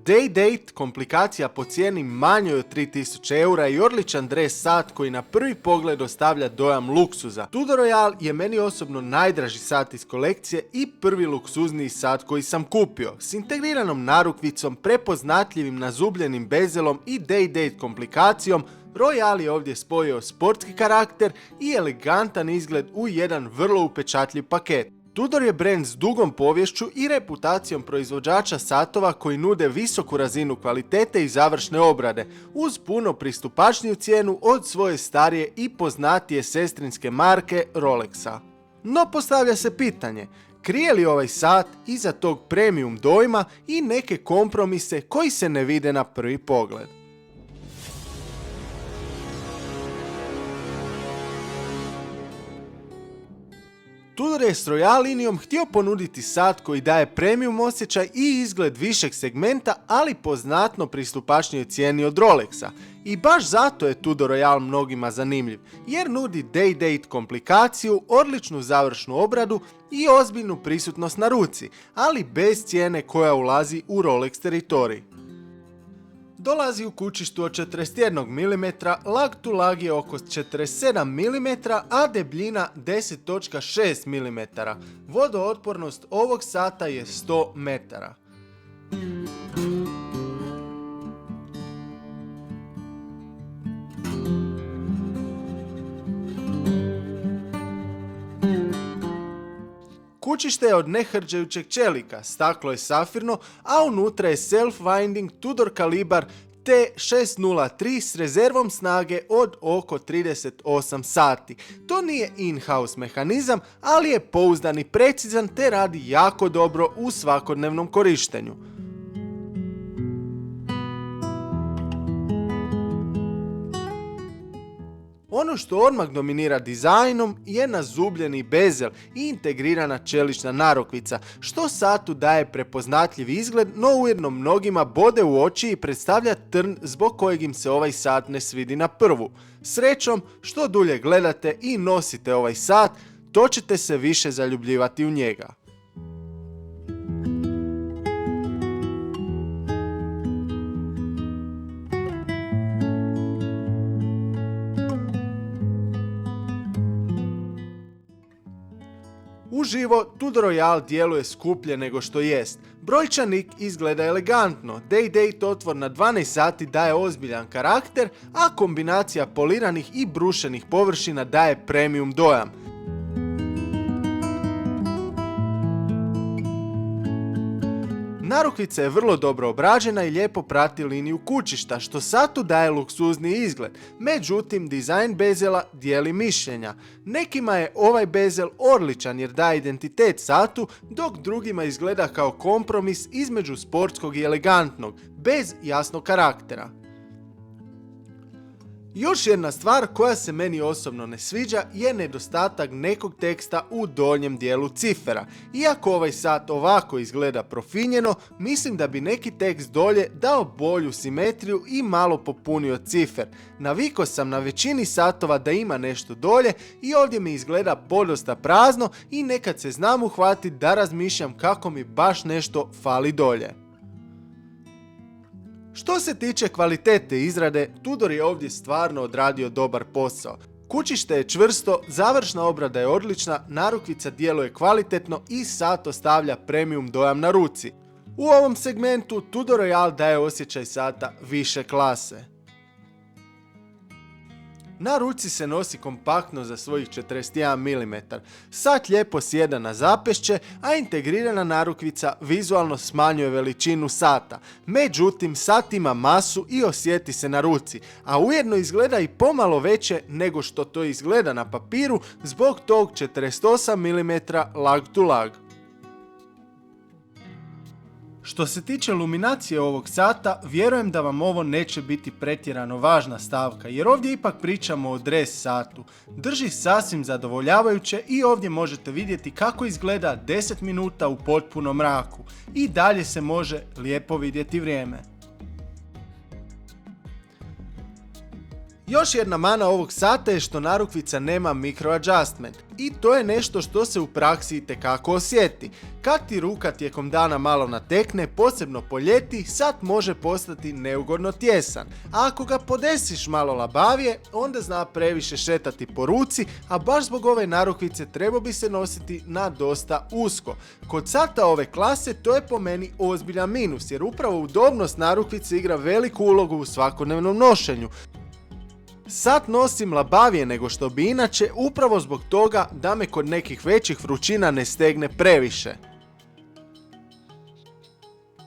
Day-Date, komplikacija po cijeni manjoj od 3000 eura i odličan dres sat koji na prvi pogled ostavlja dojam luksuza. Tudor Royal je meni osobno najdraži sat iz kolekcije i prvi luksuzniji sat koji sam kupio. S integriranom narukvicom, prepoznatljivim nazubljenim bezelom i Day-Date komplikacijom, Royal je ovdje spojio sportski karakter i elegantan izgled u jedan vrlo upečatljiv paket. Tudor je brand s dugom poviješću i reputacijom proizvođača satova koji nude visoku razinu kvalitete i završne obrade, uz puno pristupačniju cijenu od svoje starije i poznatije sestrinske marke Rolexa. No postavlja se pitanje, krije li ovaj sat iza tog premium dojma i neke kompromise koji se ne vide na prvi pogled? Tudor je s Royal linijom htio ponuditi sat koji daje premium osjećaj i izgled višeg segmenta, ali po znatno pristupačnijoj cijeni od Rolexa. I baš zato je Tudor Royal mnogima zanimljiv, jer nudi Day-Date komplikaciju, odličnu završnu obradu i ozbiljnu prisutnost na ruci, ali bez cijene koja ulazi u Rolex teritorij. Dolazi u kućištu od 41 mm, lag to lag je oko 47 mm, a debljina 10.6 mm. Vodootpornost ovog sata je 100 metara. Kućište je od nehrđajućeg čelika, staklo je safirno, a unutra je self-winding Tudor kalibar T603 s rezervom snage od oko 38 sati. To nije in-house mehanizam, ali je pouzdan i precizan te radi jako dobro u svakodnevnom korištenju. Ono što odmah dominira dizajnom je nazubljeni bezel i integrirana čelična narukvica, što satu daje prepoznatljiv izgled, no ujedno mnogima bode u oči i predstavlja trn zbog kojeg im se ovaj sat ne svidi na prvu. Srećom, što dulje gledate i nosite ovaj sat, to ćete se više zaljubljivati u njega. Uživo, Tudor Royal djeluje skuplje nego što jest. Brojčanik izgleda elegantno, Day-Date otvor na 12 sati daje ozbiljan karakter, a kombinacija poliranih i brušenih površina daje premium dojam. Narukvica je vrlo dobro obrađena i lijepo prati liniju kućišta, što satu daje luksuzni izgled. Međutim, dizajn bezela dijeli mišljenja. Nekima je ovaj bezel odličan jer daje identitet satu, dok drugima izgleda kao kompromis između sportskog i elegantnog, bez jasnog karaktera. Još jedna stvar koja se meni osobno ne sviđa je nedostatak nekog teksta u donjem dijelu cifera. Iako ovaj sat ovako izgleda profinjeno, mislim da bi neki tekst dolje dao bolju simetriju i malo popunio cifer. Navikao sam na većini satova da ima nešto dolje i ovdje mi izgleda podosta prazno i nekad se znam uhvatiti da razmišljam kako mi baš nešto fali dolje. Što se tiče kvalitete izrade, Tudor je ovdje stvarno odradio dobar posao. Kućište je čvrsto, završna obrada je odlična, narukvica djeluje kvalitetno i sat ostavlja premium dojam na ruci. U ovom segmentu Tudor Royal daje osjećaj sata više klase. Na ruci se nosi kompaktno za svojih 41 mm. Sat lijepo sjeda na zapešće, a integrirana narukvica vizualno smanjuje veličinu sata. Međutim, sat ima masu i osjeti se na ruci, a ujedno izgleda i pomalo veće nego što to izgleda na papiru zbog tog 48 mm lag to lag. Što se tiče luminacije ovog sata, vjerujem da vam ovo neće biti pretjerano važna stavka, jer ovdje ipak pričamo o dres satu. Drži sasvim zadovoljavajuće i ovdje možete vidjeti kako izgleda 10 minuta u potpunom mraku. I dalje se može lijepo vidjeti vrijeme. Još jedna mana ovog sata je što narukvica nema micro adjustment i to je nešto što se u praksi itekako osjeti. Kad ti ruka tijekom dana malo natekne, posebno po ljeti, sat može postati neugodno tjesan, a ako ga podesiš malo labavije, onda zna previše šetati po ruci, a baš zbog ove narukvice trebao bi se nositi na dosta usko. Kod sata ove klase to je po meni ozbiljan minus, jer upravo udobnost narukvice igra veliku ulogu u svakodnevnom nošenju. Sat nosim labavije nego što bi inače, upravo zbog toga da me kod nekih većih vrućina ne stegne previše.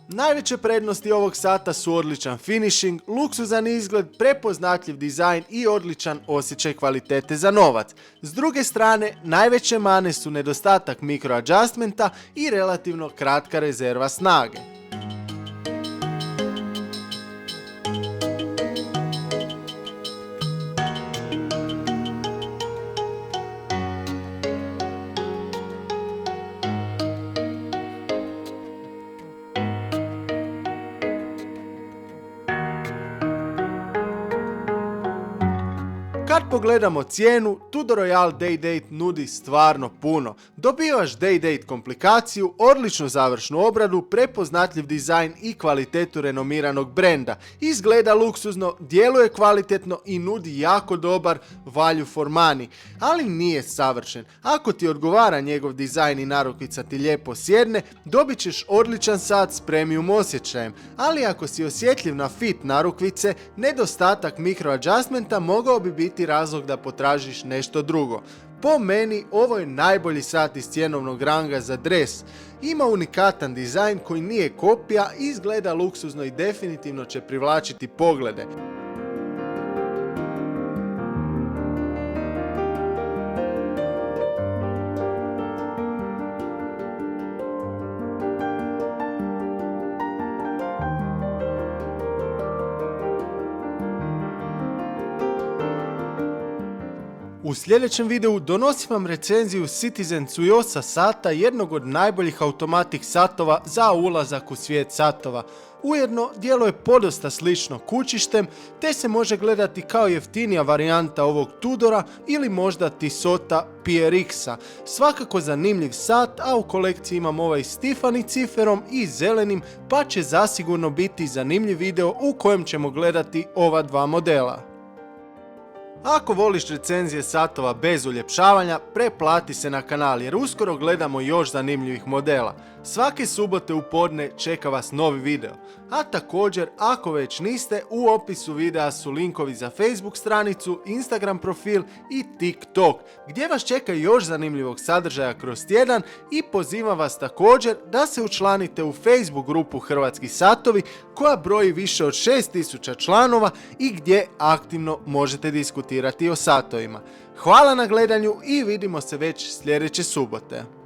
Najveće prednosti ovog sata su odličan finishing, luksuzan izgled, prepoznatljiv dizajn i odličan osjećaj kvalitete za novac. S druge strane, najveće mane su nedostatak micro adjustmenta i relativno kratka rezerva snage. Kad pogledamo cijenu, Tudor Royal Day-Date nudi stvarno puno. Dobivaš Day-Date komplikaciju, odličnu završnu obradu, prepoznatljiv dizajn i kvalitetu renomiranog brenda. Izgleda luksuzno, djeluje kvalitetno i nudi jako dobar value for money, ali nije savršen. Ako ti odgovara njegov dizajn i narukvica ti lijepo sjedne, dobit ćeš odličan sat s premium osjećajem, ali ako si osjetljiv na fit narukvice, nedostatak micro adjustmenta mogao bi biti razlog da potražiš nešto drugo. Po meni ovo je najbolji sat iz cjenovnog ranga za dres. Ima unikatan dizajn koji nije kopija, izgleda luksuzno i definitivno će privlačiti poglede. U sljedećem videu donosim vam recenziju Citizen Tsuyosa sata, jednog od najboljih automatik satova za ulazak u svijet satova. Ujedno djeluje podosta slično kućištem, te se može gledati kao jeftinija varijanta ovog Tudora ili možda Tissota PRX-a. Svakako zanimljiv sat, a u kolekciji imam ovaj s Tiffany ciferom i zelenim, pa će zasigurno biti zanimljiv video u kojem ćemo gledati ova dva modela. Ako voliš recenzije satova bez uljepšavanja, preplati se na kanal jer uskoro gledamo još zanimljivih modela. Svake subote u podne čeka vas novi video. A također, ako već niste, u opisu videa su linkovi za Facebook stranicu, Instagram profil i TikTok, gdje vas čeka još zanimljivog sadržaja kroz tjedan i pozivam vas također da se učlanite u Facebook grupu Hrvatski satovi koja broji više od 6000 članova i gdje aktivno možete diskutirati o satovima. Hvala na gledanju i vidimo se već sljedeće subote.